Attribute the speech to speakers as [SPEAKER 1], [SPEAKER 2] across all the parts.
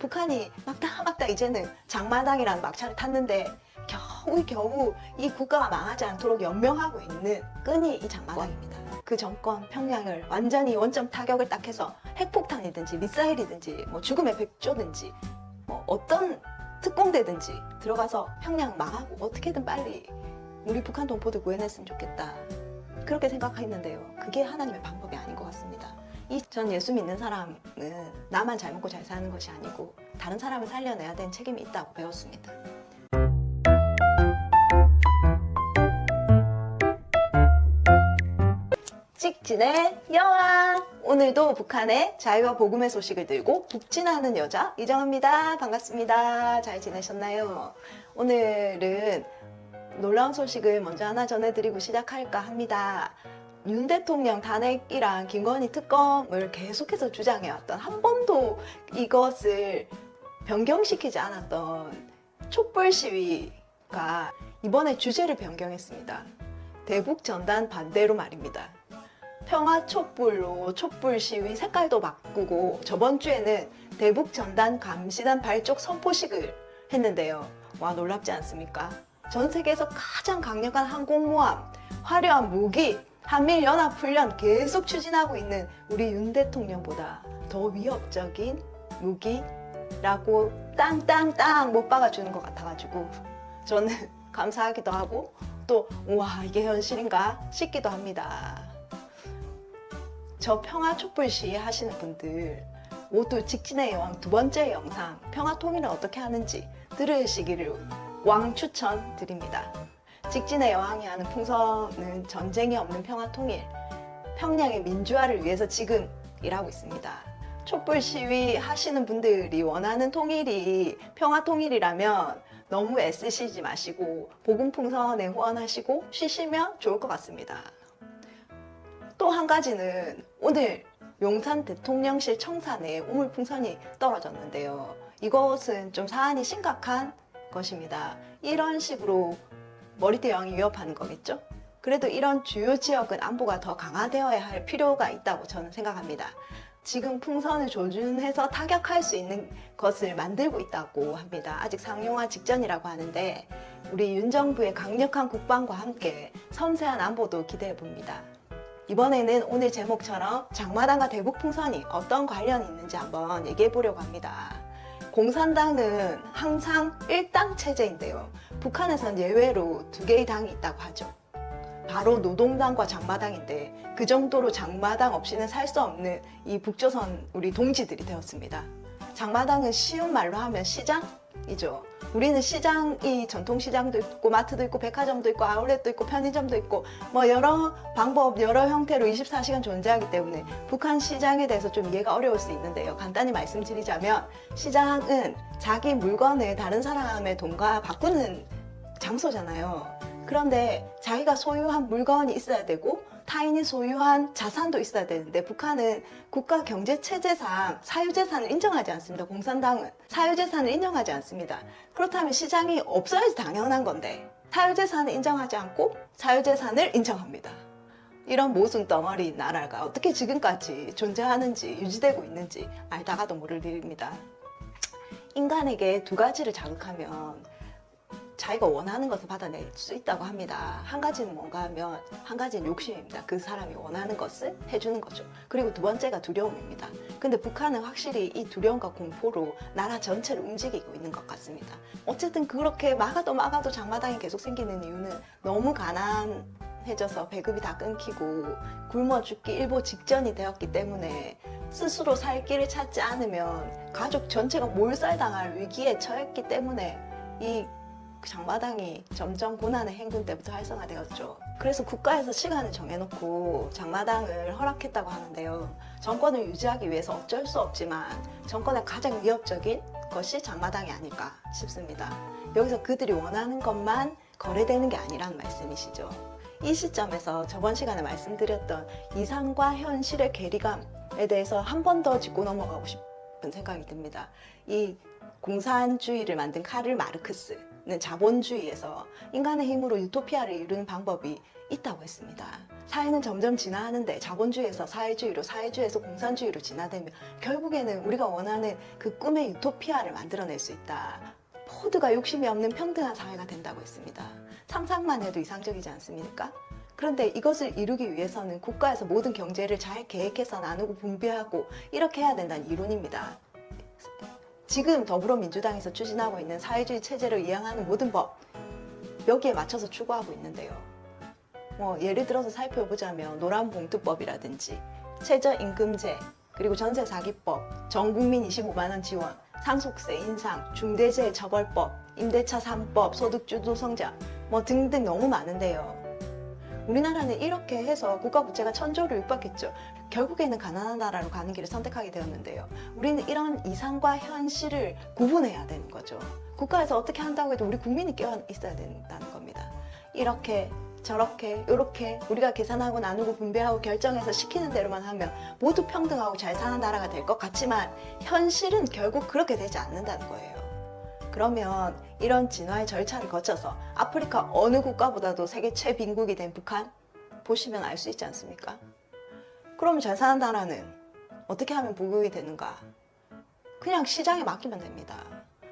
[SPEAKER 1] 북한이 막다 이제는 장마당이라는 막차를 탔는데 겨우 이 국가가 망하지 않도록 연명하고 있는 끈이 이 장마당입니다. 그 정권 평양을 완전히 원점 타격을 딱 해서 핵폭탄이든지 미사일이든지 뭐 죽음의 백조든지 뭐 어떤 특공대든지 들어가서 평양 망하고 어떻게든 빨리 우리 북한 동포들 구해냈으면 좋겠다. 그렇게 생각했는데요. 그게 하나님의 방법이 아닌 것 같습니다. 전 예수 믿는 사람은 나만 잘 먹고 잘 사는 것이 아니고 다른 사람을 살려내야 되는 책임이 있다고 배웠습니다. 찍진의 여왕! 오늘도 북한의 자유와 복음의 소식을 들고 북진하는 여자 이정아입니다. 반갑습니다. 잘 지내셨나요? 오늘은 놀라운 소식을 먼저 하나 전해드리고 시작할까 합니다. 윤 대통령 탄핵이랑 김건희 특검을 계속해서 주장해왔던, 한 번도 이것을 변경시키지 않았던 촛불 시위가 이번에 주제를 변경했습니다. 대북 전단 반대로 말입니다. 평화 촛불로 촛불 시위 색깔도 바꾸고 저번 주에는 대북 전단 감시단 발족 선포식을 했는데요. 와, 놀랍지 않습니까? 전 세계에서 가장 강력한 항공모함, 화려한 무기, 한미연합훈련 계속 추진하고 있는 우리 윤 대통령보다 더 위협적인 무기라고 땅땅땅 못 박아주는 것 같아가지고 저는 감사하기도 하고 또 우와, 이게 현실인가 싶기도 합니다. 저 평화 촛불 시위 하시는 분들 모두 직진의 여왕 두 번째 영상 평화 통일을 어떻게 하는지 들으시기를 왕 추천드립니다. 직진의 여왕이 하는 풍선은 전쟁이 없는 평화 통일, 평양의 민주화를 위해서 지금 일하고 있습니다. 촛불 시위 하시는 분들이 원하는 통일이 평화 통일이라면 너무 애쓰시지 마시고 복음 풍선에 후원하시고 쉬시면 좋을 것 같습니다. 또 한 가지는 오늘 용산 대통령실 청산에 우물풍선이 떨어졌는데요. 이것은 좀 사안이 심각한 것입니다. 이런 식으로 머리띠 여왕이 위협하는 거겠죠? 그래도 이런 주요 지역은 안보가 더 강화되어야 할 필요가 있다고 저는 생각합니다. 지금 풍선을 조준해서 타격할 수 있는 것을 만들고 있다고 합니다. 아직 상용화 직전이라고 하는데 우리 윤 정부의 강력한 국방과 함께 섬세한 안보도 기대해 봅니다. 이번에는 오늘 제목처럼 장마당과 대북풍선이 어떤 관련이 있는지 한번 얘기해 보려고 합니다. 공산당은 항상 일당 체제인데요. 북한에서는 예외로 두 개의 당이 있다고 하죠. 바로 노동당과 장마당인데 그 정도로 장마당 없이는 살 수 없는 이 북조선 우리 동지들이 되었습니다. 장마당은 쉬운 말로 하면 시장이죠. 우리는 시장이 전통시장도 있고 마트도 있고 백화점도 있고 아울렛도 있고 편의점도 있고 뭐 여러 방법 여러 형태로 24시간 존재하기 때문에 북한 시장에 대해서 좀 이해가 어려울 수 있는데요. 간단히 말씀드리자면 시장은 자기 물건을 다른 사람의 돈과 바꾸는 장소잖아요. 그런데 자기가 소유한 물건이 있어야 되고 타인이 소유한 자산도 있어야 되는데 북한은 국가 경제체제상 사유재산을 인정하지 않습니다. 공산당은 사유재산을 인정하지 않습니다. 그렇다면 시장이 없어야지 당연한 건데 사유재산을 인정하지 않고 사유재산을 인정합니다. 이런 모순 덩어리 나라가 어떻게 지금까지 존재하는지 유지되고 있는지 알다가도 모를 일입니다. 인간에게 두 가지를 자극하면 자기가 원하는 것을 받아낼 수 있다고 합니다. 한 가지는 뭔가 하면 한 가지는 욕심입니다. 그 사람이 원하는 것을 해주는 거죠. 그리고 두 번째가 두려움입니다. 근데 북한은 확실히 이 두려움과 공포로 나라 전체를 움직이고 있는 것 같습니다. 어쨌든 그렇게 막아도 장마당이 계속 생기는 이유는 너무 가난해져서 배급이 다 끊기고 굶어 죽기 일보 직전이 되었기 때문에 스스로 살 길을 찾지 않으면 가족 전체가 몰살당할 위기에 처했기 때문에 이 장마당이 점점 고난의 행군 때부터 활성화되었죠. 그래서 국가에서 시간을 정해놓고 장마당을 허락했다고 하는데요. 정권을 유지하기 위해서 어쩔 수 없지만 정권의 가장 위협적인 것이 장마당이 아닐까 싶습니다. 여기서 그들이 원하는 것만 거래되는 게 아니라는 말씀이시죠. 이 시점에서 저번 시간에 말씀드렸던 이상과 현실의 괴리감에 대해서 한 번 더 짚고 넘어가고 싶은 생각이 듭니다. 이 공산주의를 만든 카를 마르크스, 자본주의에서 인간의 힘으로 유토피아를 이루는 방법이 있다고 했습니다. 사회는 점점 진화하는데 자본주의에서 사회주의로, 사회주의에서 공산주의로 진화되면 결국에는 우리가 원하는 그 꿈의 유토피아를 만들어낼 수 있다. 모두가 욕심이 없는 평등한 사회가 된다고 했습니다. 상상만 해도 이상적이지 않습니까? 그런데 이것을 이루기 위해서는 국가에서 모든 경제를 잘 계획해서 나누고 분배하고 이렇게 해야 된다는 이론입니다. 지금 더불어민주당에서 추진하고 있는 사회주의 체제를 이양하는 모든 법, 여기에 맞춰서 추구하고 있는데요. 예를 들어서 살펴보자면 노란봉투법이라든지 최저임금제, 그리고 전세사기법, 전국민 25만원 지원, 상속세 인상, 중대재해처벌법, 임대차 3법, 소득주도 성장 등등 너무 많은데요. 우리나라는 이렇게 해서 국가부채가 1000조를 육박했죠. 결국에는 가난한 나라로 가는 길을 선택하게 되었는데요. 우리는 이런 이상과 현실을 구분해야 되는 거죠. 국가에서 어떻게 한다고 해도 우리 국민이 깨어 있어야 된다는 겁니다. 이렇게 저렇게 이렇게 우리가 계산하고 나누고 분배하고 결정해서 시키는 대로만 하면 모두 평등하고 잘 사는 나라가 될 것 같지만 현실은 결국 그렇게 되지 않는다는 거예요. 그러면 이런 진화의 절차를 거쳐서 아프리카 어느 국가보다도 세계 최빈국이 된 북한 보시면 알 수 있지 않습니까? 그러면 잘 사는 나라는 어떻게 하면 부국이 되는가? 그냥 시장에 맡기면 됩니다.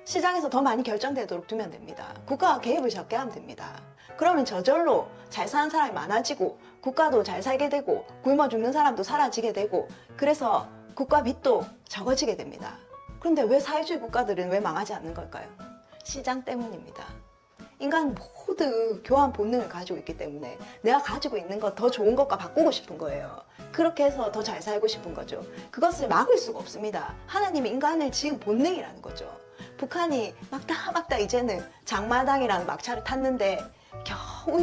[SPEAKER 1] 시장에서 더 많이 결정되도록 두면 됩니다. 국가가 개입을 적게 하면 됩니다. 그러면 저절로 잘 사는 사람이 많아지고 국가도 잘 살게 되고 굶어 죽는 사람도 사라지게 되고 그래서 국가 빚도 적어지게 됩니다. 그런데 왜 사회주의 국가들은 왜 망하지 않는 걸까요? 시장 때문입니다. 인간은 모두 교환 본능을 가지고 있기 때문에 내가 가지고 있는 것 더 좋은 것과 바꾸고 싶은 거예요. 그렇게 해서 더 잘 살고 싶은 거죠. 그것을 막을 수가 없습니다. 하나님이 인간을 지은 본능이라는 거죠. 북한이 막다 이제는 장마당이라는 막차를 탔는데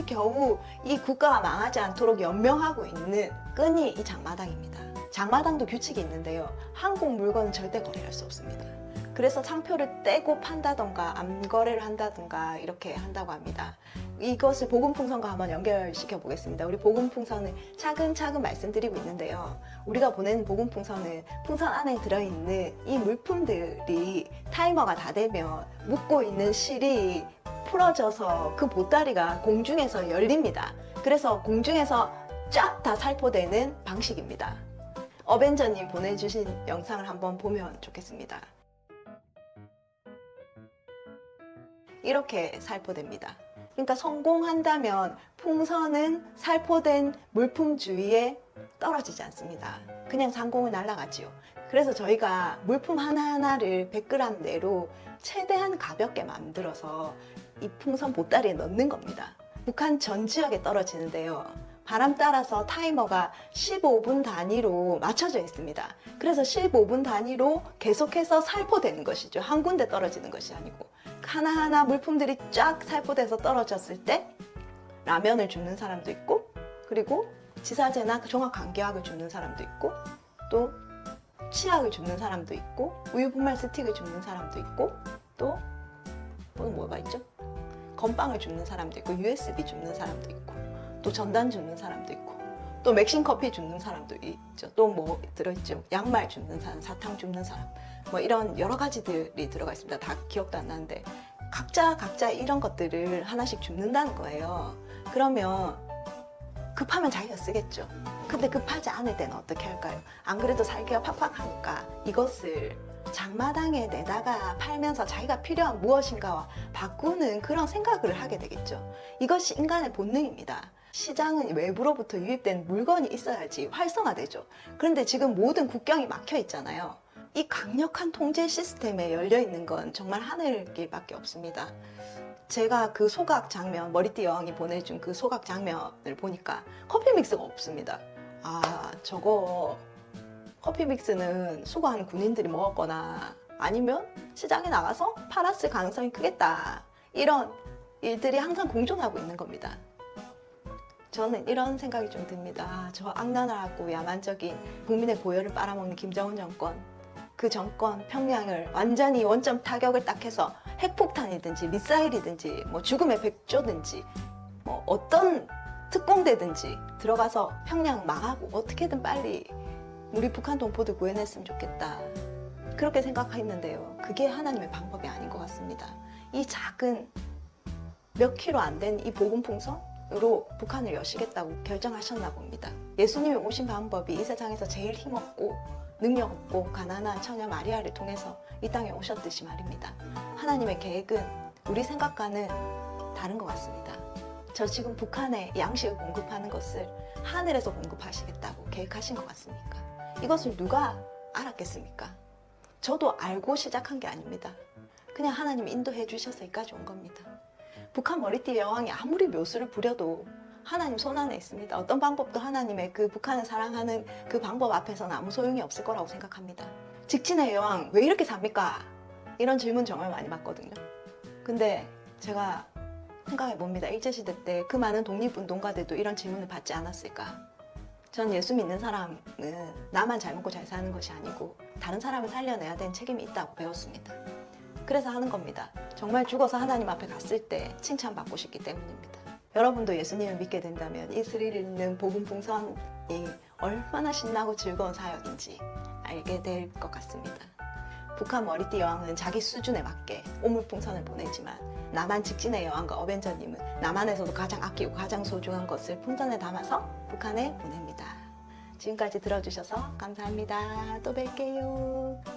[SPEAKER 1] 겨우 이 국가가 망하지 않도록 연명하고 있는 끈이 이 장마당입니다. 장마당도 규칙이 있는데요. 한국 물건은 절대 거래할 수 없습니다. 그래서 상표를 떼고 판다던가 암거래를 한다던가 이렇게 한다고 합니다. 이것을 복음풍선과 한번 연결시켜 보겠습니다. 우리 복음풍선을 차근차근 말씀드리고 있는데요. 우리가 보내는 복음풍선은 풍선 안에 들어있는 이 물품들이 타이머가 다 되면 묶고 있는 실이 풀어져서 그 보따리가 공중에서 열립니다. 그래서 공중에서 쫙 다 살포되는 방식입니다. 어벤져님 보내주신 영상을 한번 보면 좋겠습니다. 이렇게 살포됩니다. 그러니까 성공한다면 풍선은 살포된 물품 주위에 떨어지지 않습니다. 그냥 상공을 날아가지요. 그래서 저희가 물품 하나하나를 100g 내로 최대한 가볍게 만들어서 이 풍선 보따리에 넣는 겁니다. 북한 전 지역에 떨어지는데요. 바람 따라서 타이머가 15분 단위로 맞춰져 있습니다. 그래서 15분 단위로 계속해서 살포되는 것이죠. 한 군데 떨어지는 것이 아니고 하나하나 물품들이 쫙 살포돼서 떨어졌을 때 라면을 줍는 사람도 있고 그리고 지사제나 종합감기약을 줍는 사람도 있고 또 치약을 줍는 사람도 있고 우유 분말 스틱을 줍는 사람도 있고 또 뭐가 있죠? 건빵을 줍는 사람도 있고 USB 줍는 사람도 있고 또 전단 줍는 사람도 있고 또 맥심 커피 줍는 사람도 있죠. 또 뭐 들어있죠? 양말 줍는 사람, 사탕 줍는 사람 이런 여러 가지들이 들어가 있습니다. 다 기억도 안 나는데 각자 이런 것들을 하나씩 줍는다는 거예요. 그러면 급하면 자기가 쓰겠죠. 근데 급하지 않을 때는 어떻게 할까요? 안 그래도 살기가 팍팍하니까 이것을 장마당에 내다가 팔면서 자기가 필요한 무엇인가와 바꾸는 그런 생각을 하게 되겠죠. 이것이 인간의 본능입니다. 시장은 외부로부터 유입된 물건이 있어야지 활성화되죠. 그런데 지금 모든 국경이 막혀 있잖아요. 이 강력한 통제 시스템에 열려 있는 건 정말 하늘길밖에 없습니다. 제가 그 소각 장면, 머리띠 여왕이 보내준 그 소각 장면을 보니까 커피 믹스가 없습니다. 저거 커피 믹스는 수거하는 군인들이 먹었거나 아니면 시장에 나가서 팔았을 가능성이 크겠다. 이런 일들이 항상 공존하고 있는 겁니다. 저는 이런 생각이 좀 듭니다. 저 악랄하고 야만적인 국민의 고열을 빨아먹는 김정은 정권, 그 정권 평양을 완전히 원점 타격을 딱 해서 핵폭탄이든지 미사일이든지 죽음의 백조든지 어떤 특공대든지 들어가서 평양 망하고 어떻게든 빨리 우리 북한 동포들 구해냈으면 좋겠다. 그렇게 생각했는데요. 그게 하나님의 방법이 아닌 것 같습니다. 이 작은 몇 킬로 안 된 이 복음풍선으로 북한을 여시겠다고 결정하셨나 봅니다. 예수님이 오신 방법이 이 세상에서 제일 힘없고 능력 없고 가난한 처녀 마리아를 통해서 이 땅에 오셨듯이 말입니다. 하나님의 계획은 우리 생각과는 다른 것 같습니다. 저 지금 북한에 양식을 공급하는 것을 하늘에서 공급하시겠다고 계획하신 것 같습니까? 이것을 누가 알았겠습니까? 저도 알고 시작한 게 아닙니다. 그냥 하나님이 인도해 주셔서 여기까지 온 겁니다. 북한 머리띠 여왕이 아무리 묘수를 부려도 하나님 손 안에 있습니다. 어떤 방법도 하나님의 그 북한을 사랑하는 그 방법 앞에서는 아무 소용이 없을 거라고 생각합니다. 직진의 여왕 왜 이렇게 삽니까? 이런 질문 정말 많이 받거든요. 근데 제가 생각해 봅니다. 일제시대 때 그 많은 독립운동가들도 이런 질문을 받지 않았을까? 전 예수 믿는 사람은 나만 잘 먹고 잘 사는 것이 아니고 다른 사람을 살려내야 되는 책임이 있다고 배웠습니다. 그래서 하는 겁니다. 정말 죽어서 하나님 앞에 갔을 때 칭찬받고 싶기 때문입니다. 여러분도 예수님을 믿게 된다면 이 스릴 있는 복음풍선이 얼마나 신나고 즐거운 사역인지 알게 될 것 같습니다. 북한 머리띠 여왕은 자기 수준에 맞게 오물풍선을 보내지만 남한 직진의 여왕과 어벤져님은 남한에서도 가장 아끼고 가장 소중한 것을 풍선에 담아서 북한에 보냅니다. 지금까지 들어주셔서 감사합니다. 또 뵐게요.